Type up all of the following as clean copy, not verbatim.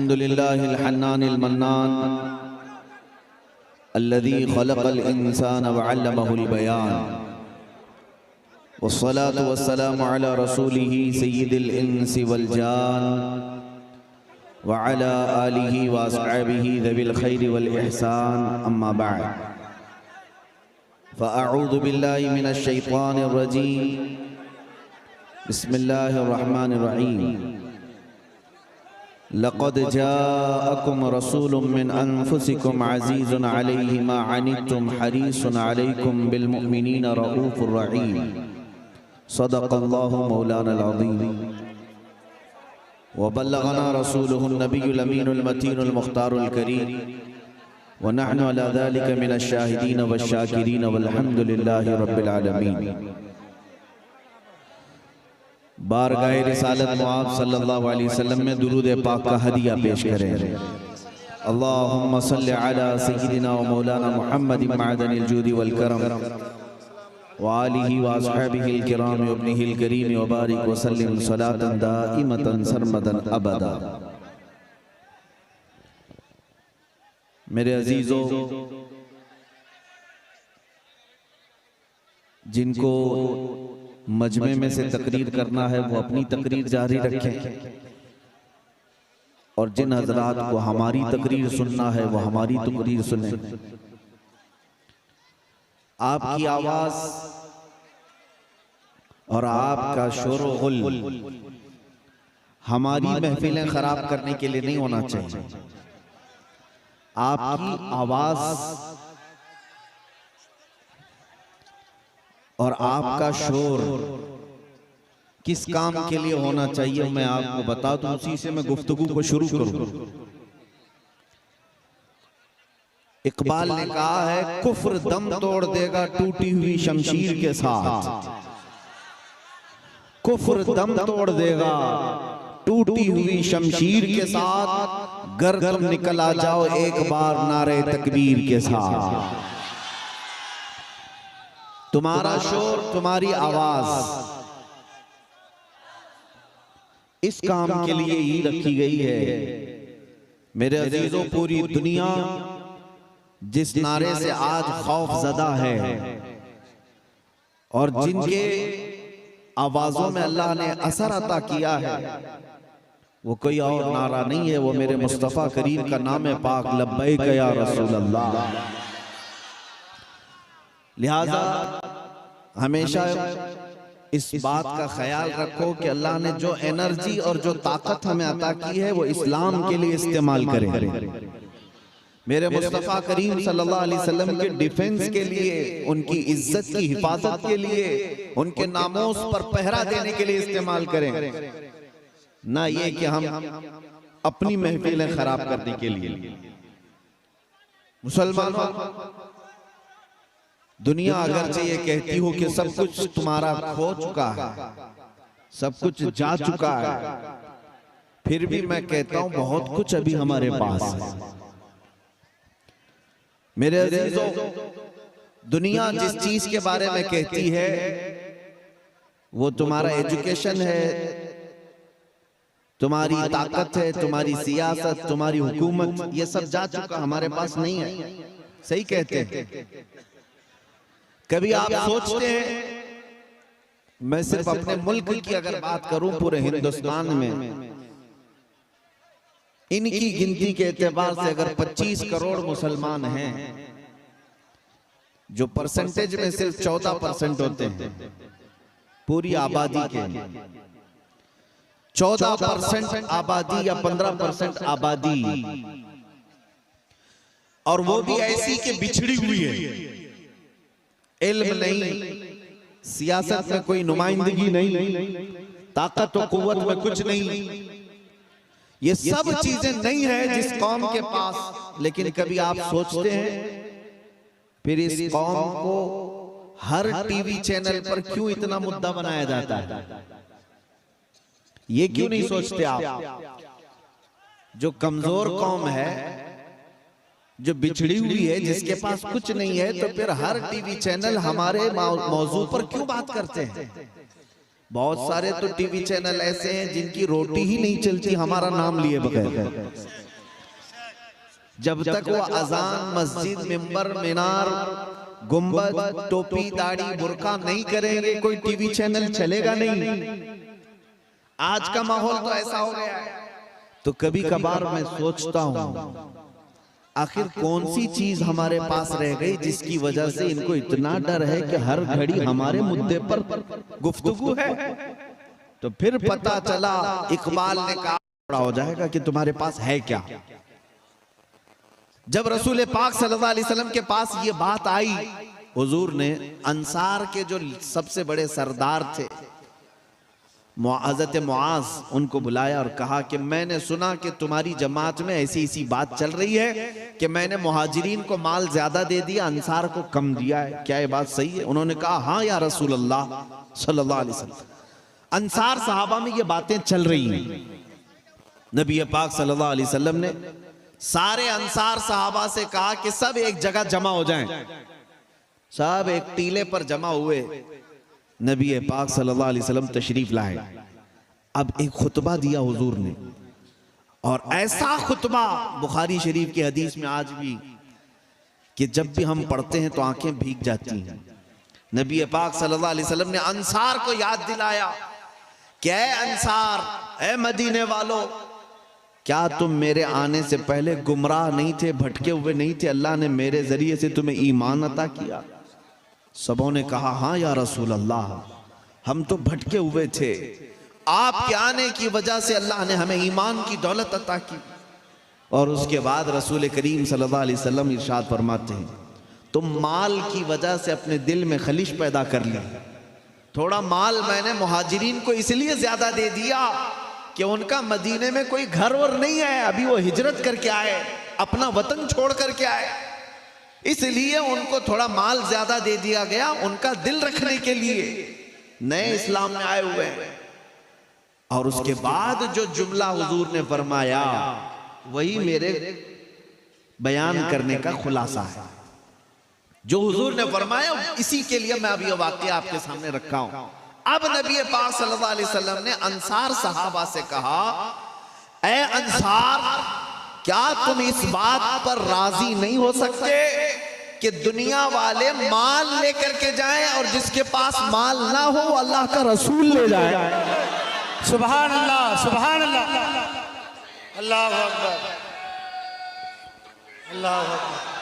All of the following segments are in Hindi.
अल्हम्दुलिल्लाहिल हन्नानिल मन्नान अल्लज़ी खलक़ल इंसान व अल्लमहुल बयान वस्सलातु वस्सलामु अला रसूलिही सय्यिदिल इंसी वल जान व अला आलिही व अस्हाबिही ज़विल खैरि वल इहसान अम्मा बअद फ़अऊज़ु बिल्लाहि मिनश शैतानिर रजीम बिस्मिल्लाहिर रहमानिर रहीम लक़द जाअकुम रसूलुम मिन अनफुसिकुम अज़ीज़ुन अलैहि मा अनित्तुम हरीसुन अलैकुम बिल मुमिनीना रऊफ़ुर रहीम सदक़ल्लाहु मौलानल अज़ीम व बल्लगना रसूलुहुन नबियुल अमीनुल मतीनुल मुख्तारुल करीम व नहनु अला ज़ालिका मिनश शाहिदीन वश शाकिरीन वल्हम्दुलिल्लाहि रब्बिल आलमीन। बारगाह रिसालत मुआब सल्लल्लाहु अलैहि वसल्लम में दुरूद पाक का हदिया पेश करें। अल्लाहुम्मा सल्लि अला सय्यिदिना व मौलाना मुहम्मदिन मअदनिल जूदि वल करम व आलिहि व अस्हाबिहिल किराम व इब्निहिल करीम व बारिक व सल्लिम सलातन दाइमतन सरमदन अबदा। मेरे अजीजों, जिनको मजमे में से तकरीर करना है वो अपनी तकरीर जारी रखें, और जिन हजरात को हमारी तकरीर सुनना है वो हमारी तकरीर सुने। आपकी आवाज और आपका शोर गुल हमारी महफिलें खराब करने के लिए नहीं होना चाहिए। आपकी आवाज और आपका शोर किस काम के लिए होना चाहिए मैं आपको बता दूं, उसी से मैं गुफ्तगू को शुरू करूं। इकबाल ने कहा है, कुफ्र दम तोड़ देगा टूटी हुई शमशीर के साथ। कुफ्र दम तोड़ देगा टूटी हुई शमशीर के साथ, गर तुम निकल आ जाओ एक बार नारे तकबीर के साथ। तुम्हारा शोर, तुम्हारी आवाज इस काम के लिए ही रखी गई है। मेरे अजीजों, पूरी दुनिया जिस नारे से आज खौफजदा है और जिनके आवाजों में अल्लाह ने असर अता किया है, वो कोई और नारा नहीं है, वो मेरे मुस्तफा करीम का नाम है पाक लब्बैक या रसूल अल्लाह। लिहाजा हमेशा इस बात का ख्याल रखो कि अल्लाह ने जो एनर्जी और जो ताकत हमें अता की है वो इस्लाम के लिए इस्तेमाल करें। मेरे मुस्तफा करीम सल्लल्लाहु अलैहि वसल्लम के डिफेंस के लिए, उनकी इज्जत की हिफाजत के लिए, उनके नामोस पर पहरा देने के लिए इस्तेमाल करें, ना ये कि हम अपनी महफिलें खराब करने के लिए। मुसलमानों, दुनिया अगरचे ये कहती हो कि सब कुछ तुम्हारा खो चुका है, सब कुछ जा चुका है, फिर भी मैं कहता हूं बहुत कुछ अभी हमारे पास है। मेरे अजीजों, दुनिया जिस चीज के बारे में कहती है वो तुम्हारा एजुकेशन है, तुम्हारी ताकत है, तुम्हारी सियासत, तुम्हारी हुकूमत, ये सब जा चुका, हमारे पास नहीं है। सही कहते हैं। कभी आप सोचते हैं, मैं सिर्फ अपने मुल्क की अगर बात करूं, पूरे हिंदुस्तान में इनकी गिनती के एतबार से अगर 25 करोड़ मुसलमान हैं, जो परसेंटेज में सिर्फ 14% होते हैं पूरी आबादी के, 14% आबादी या 15% आबादी, और वो भी ऐसी कि बिछड़ी हुई है, इल्म नहीं, सियासत में कोई नुमाइंदगी नहीं, ताकत और कुव्वत में कुछ नहीं, ये सब चीजें नहीं है जिस कौम के पास। लेकिन कभी आप सोचते हैं फिर इस कौम को हर टीवी चैनल पर क्यों इतना मुद्दा बनाया जाता है? ये क्यों नहीं सोचते आप? जो कमजोर कौम है, जो बिछड़ी हुई है, जिसके पास कुछ नहीं है, तो फिर हर टीवी चैनल हमारे मौजू पर क्यों बात करते हैं? बहुत सारे तो टीवी चैनल ऐसे हैं जिनकी रोटी ही नहीं चलती हमारा नाम लिए बगैर। जब तक वो अजान, मस्जिद, मिंबर, मीनार, गुंबद, टोपी, दाढ़ी, बुर्का नहीं करेंगे, कोई टीवी चैनल चलेगा नहीं। आज का माहौल तो ऐसा हो गया है। तो कभी कभार मैं सोचता हूं आखिर कौन सी चीज हमारे पास रह गई जिसकी वजह से इनको इतना डर है कि हर घड़ी हमारे मुद्दे पर गुफ्तगू है। तो फिर पता चला, इकबाल ने कहा बड़ा हो जाएगा कि तुम्हारे पास है क्या। जब रसूल पाक सल्लल्लाहु अलैहि वसल्लम के पास ये बात आई, हुजूर ने अंसार के जो सबसे बड़े सरदार थे हज़रत मुआज़, उनको बुलाया और कहा कि मैंने सुना कि तुम्हारी जमात में ऐसी ऐसी बात चल रही है कि मैंने मुहाजिरीन को माल ज्यादा दे दिया, अंसार को कम दिया है, क्या ये बात सही है? उन्होंने कहा हाँ या रसूल अल्लाह सल्लल्लाहु अलैहि वसल्लम। अंसार सहाबा में ये बातें चल रही हैं। नबी पाक सल्लल्लाहु अलैहि वसल्लम ने सारे अंसार सहाबा से कहा कि सब एक जगह जमा हो जाएं। सब एक टीले पर जमा हुए। नबी पाक सल्लल्लाहु अलैहि वसल्लम तशरीफ लाए। अब एक खुतबा दिया हुजूर ने, और ऐसा खुतबा बुखारी शरीफ की हदीस में आज भी कि जब भी हम पढ़ते हैं तो आंखें भीग जाती हैं। नबी पाक सल्लल्लाहु अलैहि वसल्लम ने अंसार को याद दिलाया कि ऐ अंसार, ऐ मदीने वालों, क्या तुम मेरे आने से पहले गुमराह नहीं थे, भटके हुए नहीं थे? अल्लाह ने मेरे जरिए से तुम्हें ईमान अता किया। सबों ने कहा हाँ या रसूल अल्लाह, हम तो भटके हुए थे, आपके आने की वजह से अल्लाह ने हमें ईमान की दौलत अता की। और उसके बाद रसूल करीम सल्लल्लाहु अलैहि वसल्लम इरशाद फरमाते हैं, तुम माल की वजह से अपने दिल में खलिश पैदा कर ली। थोड़ा माल मैंने मुहाजिरीन को इसलिए ज्यादा दे दिया कि उनका मदीने में कोई घर वर नहीं है, अभी वो हिजरत करके आए, अपना वतन छोड़ करके आए, इसलिए उनको थोड़ा माल ज्यादा दे दिया गया, उनका दिल रखने के लिए। नए इस्लाम में आए हुए हैं। और उसके बाद जो जुमला हुजूर ने फरमाया वही मेरे बयान करने का खुलासा है। जो हुजूर ने फरमाया इसी के लिए मैं अभी ये वाकया आपके सामने रखा हूं। अब नबी पाक सल्लल्लाहु अलैहि वसल्लम ने अंसार सहाबा से कहा, ऐ अंसार, क्या तुम इस बात पर राजी नहीं हो सकते कि दुनिया वाले माल लेकर के जाएं और जिसके पास माल ना हो अल्लाह का रसूल ले जाए? सुभान अल्लाह, सुभान अल्लाह, अल्लाहु अकबर, अल्लाहु अकबर।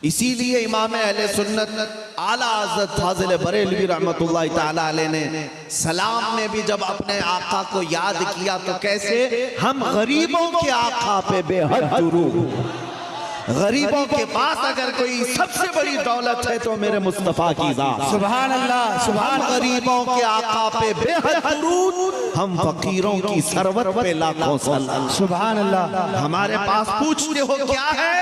इसीलिए इमाम अहले सुन्नत आला हज़रत फाज़िल बरेलवी रहमतुल्लाह तआला अलैह ने सलाम में भी जब अपने आका को याद किया तो कैसे, हम गरीबों के आका पे बेहद दुरूद। गरीबों के पास अगर कोई सबसे बड़ी दौलत है तो मेरे मुस्तफा की ज़ात। सुभान अल्लाह, सुभान। गरीबों के आका पे बेहद दुरूद, हम फकीरों की सरवत पे लाखों सलाम। सुभान अल्लाह। हमारे पास पूछते हो क्या है?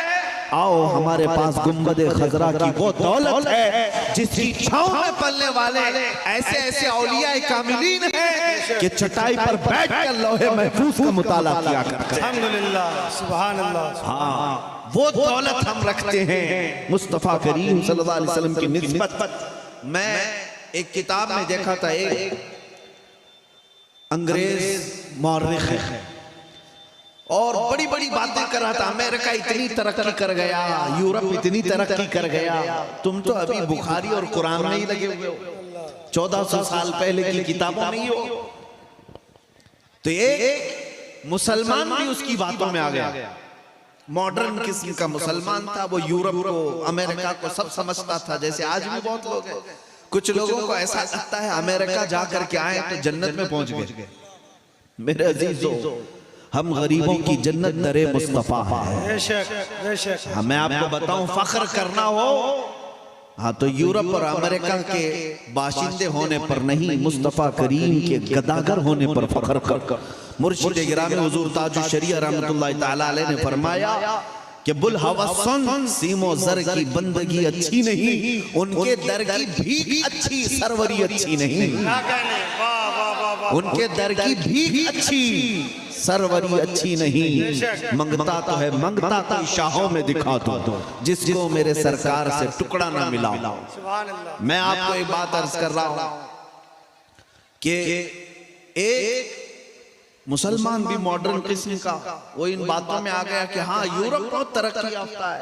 आओ, हमारे पास गुंबद खजरा की वो दौलत है जिसकी छांव में पलने वाले ऐसे ऐसे औलिया कामिलीन हैं कि चटाई पर बैठकर लौहे महफूज का मुताला किया करते हैं। अल्हम्दुलिल्लाह, सुभान अल्लाह। हाँ, वो दौलत हम रखते हैं मुस्तफा करीम सल्लल्लाहु अलैहि वसल्लम की निस्बत। मैं एक किताब में देखा था, एक अंग्रेज मौर्रिख है और बड़ी बड़ी बातें कर रहा था। अमेरिका इतनी तरक्की कर गया, यूरोप इतनी तरक्की कर गया, तुम तो अभी बुखारी और कुरान में ही लगे हुए हो, 1400 साल पहले की किताबों में ही हो। तो एक मुसलमान भी उसकी बातों में आ गया। मॉडर्न किस्म का मुसलमान था, वो यूरोप को, अमेरिका को सब समझता था, जैसे आज भी बहुत लोग हैं। कुछ लोगों को ऐसा लगता है अमेरिका जाकर के आए तो जन्नत में पहुंच गए। मेरे अजीजों, हम गरीबों की जन्नत दरे मुस्तफा है। हमें आपको बताऊं, फख्र करना हो हाँ तो यूरोप और अमेरिका के बाशिंदे होने पर नहीं, मुस्तफा करीम के गदागर होने पर फख्र कर। मुर्शिद गिरामी हुजूर ताजुश शरीअह रहमतुल्लाह तआला अलैह ने फरमाया कि बुल हवसन सीमो जर की बंदगी अच्छी नहीं, उनके दर की भीख अच्छी, सरवरी अच्छी नहीं। उनके दर की भीख अच्छी, सरवरी अच्छी नहीं। मंगता तो है, मंगता कोई शाहों में दिखा दो, जिसको मेरे सरकार से टुकड़ा ना मिला। सुभान अल्लाह। मैं आपको एक बात अर्ज कर रहा हूं कि एक मुसलमान भी मॉडर्न किस्म का वो इन बातों में आ गया कि हाँ यूरोप बहुत तरक्की याफ्ता है,